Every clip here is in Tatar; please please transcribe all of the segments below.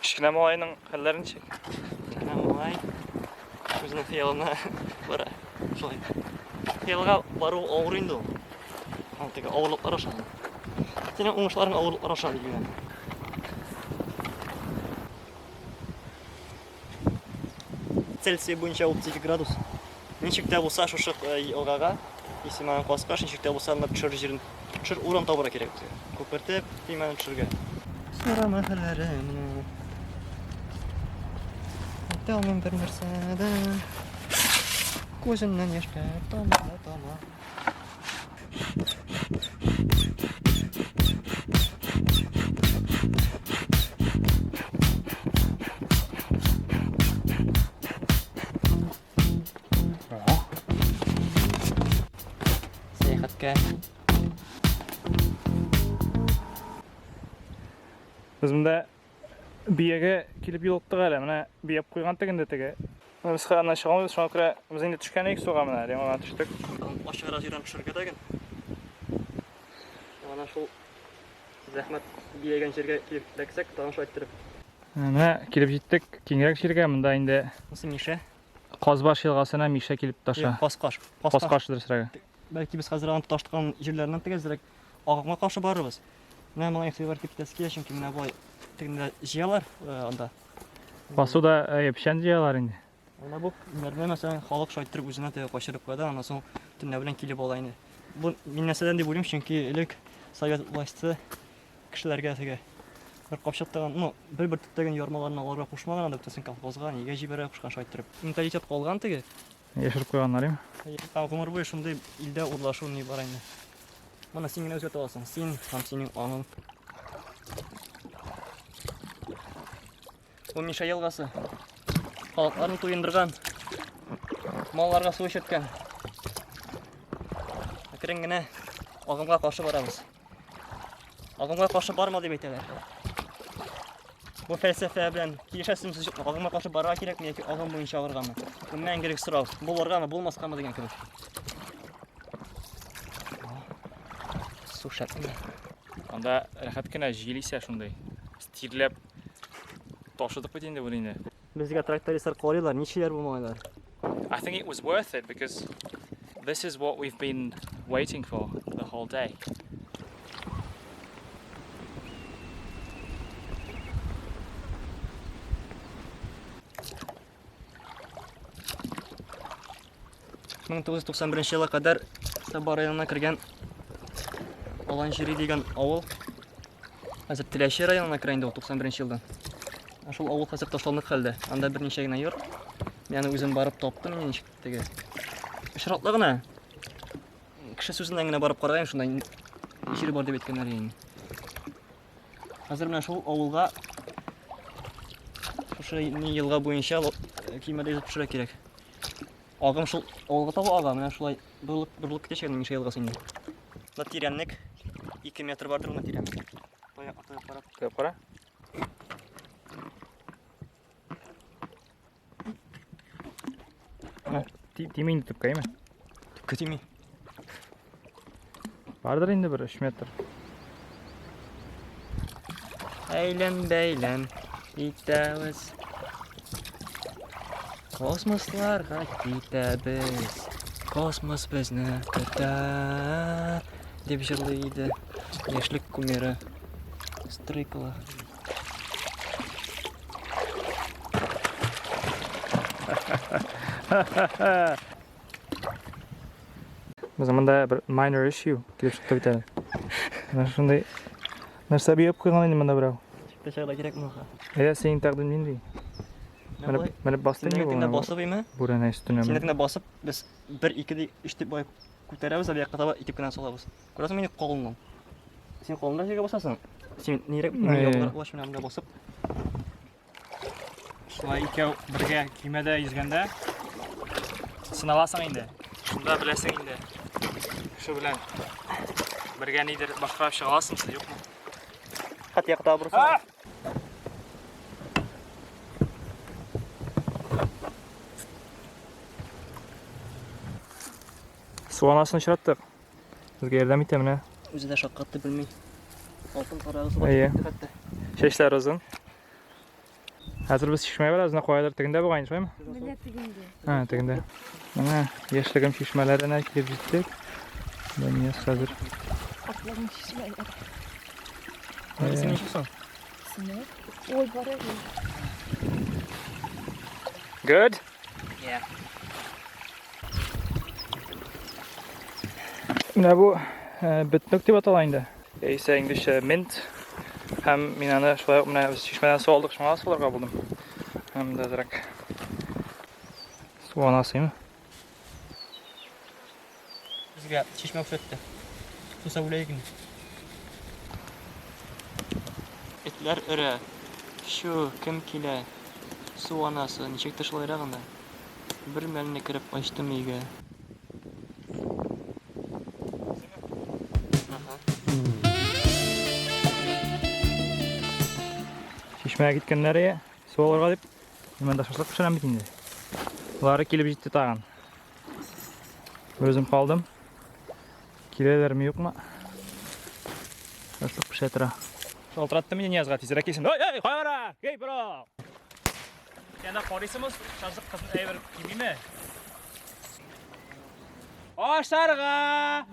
Kichkina molayning hallarini-chi? Kichkina molay o'zining xayolini bora. Shulay. Xayolga boruv og'ir endi u. Antiga og'irliklar oshadi. Sening o'ng'ishlaring og'irliklar oshadi degan. Цельсий bo'yicha 32 gradus. Nechikda bo'lsa shu yo'g'aga, isiman qosqa, nechikda bo'lsa nima pishir o'rin topira kerak bizga. Ko'pirtib, piymani pishirgan. So'ramalarimni. Aytolmay bir narsada. Ko'zimdan yoshlar tomma. Biz bunda biyaga kelib yo'qdik hali. Mana biyab qo'ygan tegindi tege. Biz qana shog'imiz shuna ko'ra biz endi tushgan edik so'g'a mana, mana tushdik. Oshara jiran tushirgan ekan. Mana shu zahmat biyagan yerga kelib daksak, tan shu ayttirib. Mana kelib yetdik. Kengroq yerga bunda endi Nasıl Misha? Qozbosh yilg'asina Misha kelib tasha. Qosqoshdir siraga. Belki biz hozir ant toshgan yerlardan tegizdirek og'ma qarshi boramiz. Mana menga ixtiyor ketasiga chunki mana bu tegindi jiyalar anda. Basuda pishgan jiyalar endi. Mana bu nerede mesela xalq şaytırıp o'zini tayyor qo'shirib qo'yadi, ondan so'ng tunna bilan kelib olayni. Bu men narsadan deb o'ylayman chunki ilk Sovet vosita kishilarga tega bir qopshatgan, bir tutgan yormalarni olib qo'shmagan deb tasin kolxozga nega jibara qo'shgan shaytırıp. Mentalitet qolgan tega. Yashirib qo'yganlar-ku. Umr bo'yi shunday ilda o'rlashuv ne bor endi. Mana singni o'zgartib olsan, sen ham sening ong'ing. Bu Misha yilg'asi. Xalqlarni to'yindirgan. Mollarga suv ichirtgan. Akringina og'imga qarshi boramiz. Og'imga qarshi borma deb aytadilar. Bu falsafa bilan yashashimiz uchun og'imga qarshi borwa kerakmi yoki og'im bo'yicha o'rganmi? Bu menga so'rov. Bo'largami, bo'lmasqami degan kirish. Suv shatmi? Anda rahatgina jilisa shunday. Stirlab toshidib qo'ydi bo'ringni. Bizga traktoristlar qorilar, nechilar bo'lmaylar. I think it was worth it because this is what we've been waiting for the whole day. Ming 1991 yilga qadar Sabar rayoniga kirgan Olanjiri degan avul hozir Tilashi rayoniga kirganda 91 yildan. Ashul avul hozir tashlanib qoldi. Anda bir nechagina yor. Yani o'zim borib topdim nechikdagi. Ishroqligina. Kishi so'zingizga borib qarayman shunday ishiri bor deb aytganlar endi. Hozir mana shu avulga shu yilga bo'yicha kiymada yozib tushira kerak. Og'im shu avulga to'g'ri og'am mana shulay burilib ketishgan Misha yilg'asini. Natiranlik 2 metr bordir natiranlik. Qo'yib qara. Timin tupkaymi? Tupkatimi. Vardır endi bir 3 metr. Aylan gitamiz. Kosmoslarga ketamiz. Kosmos bizni kutar deb yig'laydi yoshlik kumeri Strikla. Biz bunda bir minor issue kelib chiqdi bitadi. Mana shunday narsa berib qo'ygan endi bunda birov. Tashaqla kerakmi? Sening taqdim endi. Mana bosdingmi bu? Senga bosibmi? Burani ustuna. Senga bosib biz 1 2 3 deb boy ko'taramiz, bu yoqqa tabar itib solamiz. Ko'rasizmi meni qo'limdan? Sen qo'lingda shega bosasan. Sen nira yo'llar ulash bilan bunday bosib. Shulay ikki birga kiymada yuzganda sinalasan endi. Shunda bilasan endi. Shu bilan birga nidir boshqarib chiqa olasizmi yo'qmi? Qat yoqda bursa. Suv anasini ishratdik. Bizga yordam etamina. O'zida shaqqatni bilmay. Oltin qarag'i suv. Shashlar uzun. Hazır biz şişmeye var, azına koyalım teginde bu aynı şey mi? Millet digindi. Ha, teginde. Mana yaşligim şişmelerine kelip jetdik. Ben yas hazır. Atlarım şişmeler. Hadi sen çıksan. Sine. Oy var ya. Good. Yeah. Mana bu bitnik deb atalaydı. Ise English mint. Hem minani şulay mana biz şişmeden su aldık, şuna sularga buldum. Hem de direkt su anasıyım. Bizga chishma o'xshatdi. Susa bo'laykin. Itlar iri. Shu kim kela? Suv onasi nechak tashlayrag'anda. Bir malni kirib ochdim uyga. Şişmeye gitkenlere su alırga dep hemen daşaşlap pişiren bitindi. Uları kelip jetdi tagın. Özüm kaldım. Kilelerimi yok mu? Daşaşlap pişetira. Şaltırattım yine yazga tezirek kesin. Hey koyara! Hey bro! Yana qorysimiz şazık kızın ever gibi mi? Aşarga!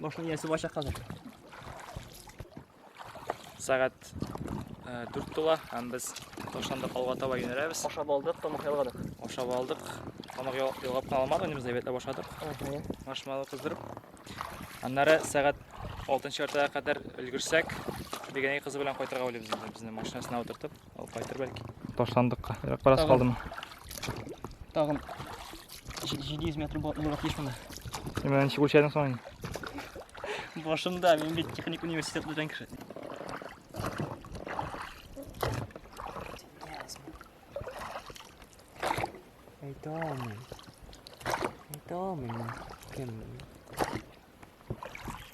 Boshning yesi boshqa hozir. Saat 4 tola hem biz Toshkentda qalga taba yönelemiz. Oshab oldik, tomoq yalgadik. Oşab aldık. Tamaq yolgap kalmadı, önümüzde evetle başladık. Marshmallow kızdırıp. Anları saat 6-cı ortaya kadar ülgürsek, degene kızı bilen qaytırga oylabız bizni mashinasına oturtup, al qaytır belki. Toshkentdikka. Irak baras kaldı mı? Tag'in 700 metr bo'lib ketishmadi. Hemen işi ko'chading so'ng. Boshimda men bir texnik universitetdan kirdim. Aytamen. Kim?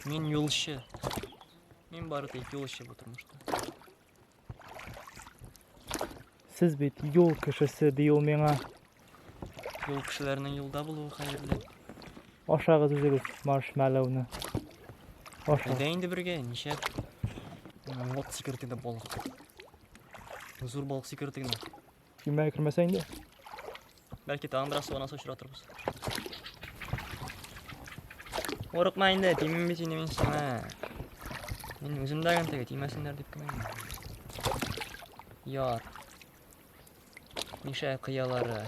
Men yo'lchi. Men barida yo'lchi bu turmushda. Siz bit yol kişisi deyil mena. Yo'l kishilarning yo'lda bo'luvi xayrli. Aşağı düzeliz marshmallowni. Aşağı. Hayda endi birga nisha. Ot sigaretida boliq. Huzur boliq sigaretida. Yemeğe kirmeseyin de. Balki tag'in biroz suvana sochiratirmiz. Qo'rqmaydi, teminmisiz men sana. Men o'zimdagan taga tiymasinlar deb kelmayman. Yor. Nisha qiyalari.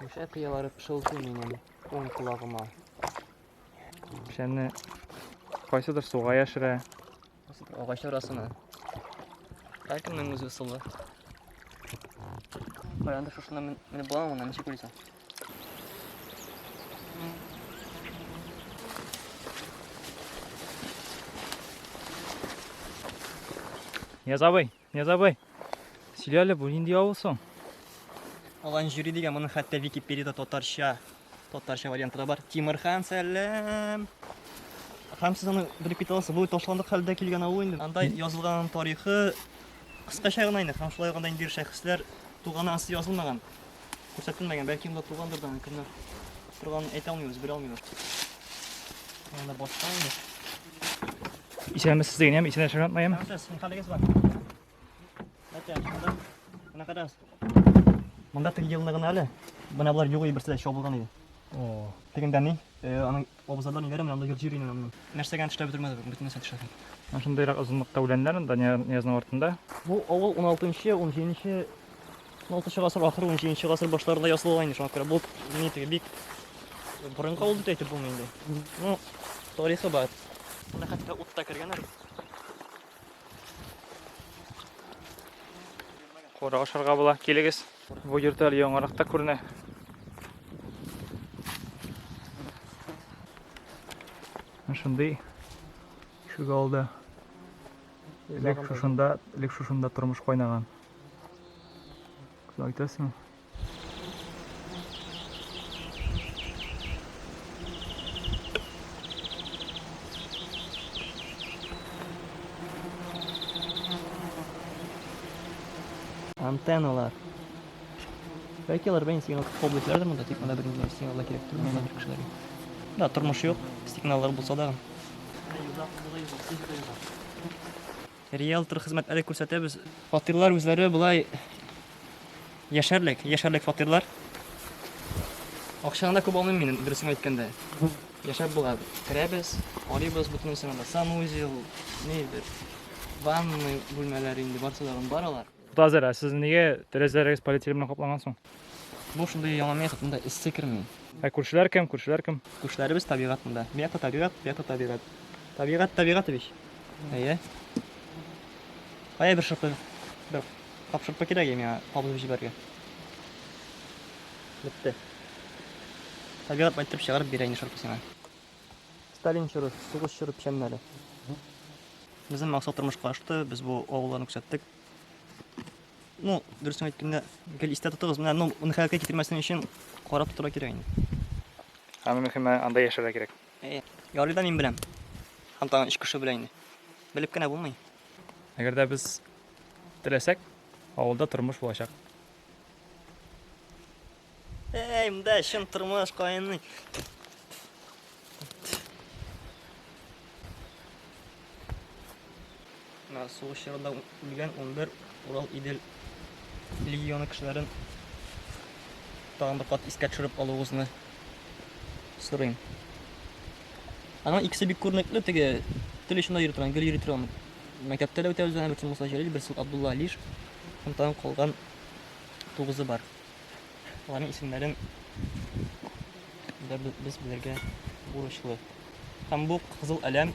Nisha qiyalari pishildi mening o'ng qulog'ima. Seni qaysidir suğa yashira. Ağaçlar arasına. Belki benim özü ısıldı. Bayanda şuşundan beni bulamam ondan nişe koyacağım. Niyaz abay. Silahla bu hindi olsun. Alan jüri degan buni hatta Wikipedia'da Tatarcha varianti da bor. Timirxan sallam. Ham siz uni bilib ketasiz, bu Toshkentda qalda kelgan o'yin. Anda yozilgan tarixi qisqacha g'inaydi. Ham shulay qanday bir shaxslar tug'ani asli yozilmagan. Ko'rsatilmagan, balki unda tug'andirdan kimlar turgan ayta olmaymiz, bila olmaymiz. Mana boshqa endi. İçerime siz deyin hem içine şaşırtmayayım. Siz xaligiz bor. Nata, shunda bunaqa das. Bunda til yilligini hali. Buna bular yo'q birsida shobulgan edi. Oo. Tegindanning aning obuzlardan ilgari men unda yurjiriyni narsaga tishlab bitirmadi, butun narsa tishladim. Ben şundayrak uzunlukta ulanların da Niyaz'ın ortunda. Bu avval 16-cı, 17-ci 16-cı asır axırı 17-ci asır başlarında yazılğan şuna görə bu niyetiga bik burunqa oldu deyib bu mende. Ну, tarixi var. Buna hatta utta kirganlar. Qora aşarga bula keligiz. Bu yurtal yoңaraqta көріне. Şunday şu qaldı. Lek şuşunda turmuş qoynagan. Aytasın. антенналар. Belki alır ben signal kablolardır mı da teknoloji bir signallar gerektirir mi bir kişiler. Da tırmış yok. Signallar bulsa da. Realtor hizmetleri ko'rsatamiz. Fatirlar o'zlari bulay yasharlik fatirlar. Akşamda ko'p olmayman durusini aytganda. Yashab bo'ladi. Kiramiz, olamiz butun sinada sanuzel, nedir? Vanna bo'lmalari barchalarning baralar. Tazara, siz nega derazalaringiz polietilen bilan qoplangan? Bu shunday yomonmaydi, bunda issiq kirmaydi. Ko'rishlar kim? Qushlarimiz tabiat bunda. Bu yoqda tabiat, bu yoqda tabiat. Tabiat deyish. Aya. Qaya bir shirpa. Bir topshirpa kerak ya, qabul jibarga. Bitti. Tabiat aytib chiqarib berayni shirpasini. Stalin shiri, so'g'ish shiri pishanlari. Bizning maqsad turmushga oshdi, biz bu o'g'illarni ko'rsatdik. Ну, durusini aytganda, gel istatutimiz bilan uni hayotga keltirmaslik uchun qarab turib kerak endi. Hamma muhimi anda yashashlar kerak. Yorida men bilan. Hamtan ish kuchi bilan endi. Bilibgina bo'lmaydi. Agarda biz tilasak, ovulda turmush bo'lacak. Ey, bunda shin turmush qo'yinni. Na so'g'ish yerida o'lgan 11 Ural Idil legioni kishilarin tag'in bir qat isga tushirib oluvimizni so'rayman. Ana ikkisi bir ko'rinakli tege tili shunday yurib turgan, gul yurib turgan. Maktabda o'tayozgan bir Musa Jalil, bir Abdulla Alish, hamdan qolgan 9'u var. Onların isimlerin biz bilirge uğraşılı. Hem bu Kızıl Alem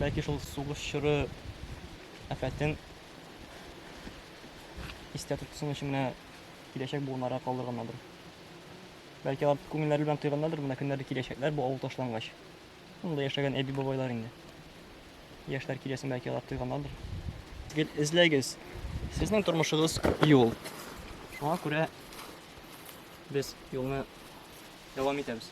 belki şu soğuş şırı afetin istatüsünün içine kileşek bunlara kaldırganlardır. Belki artık konuları bilen tuyganlardır. Bunda günlerde kileşekler bu avul taşlangaç. Bunda yaşayan ebi babaylar indi. Yaşlar kilesin belki artık tuyganlardır. Gel izleyiz. Sizin turmuşunuz yol. Şuna göre biz yoluna devam ederiz.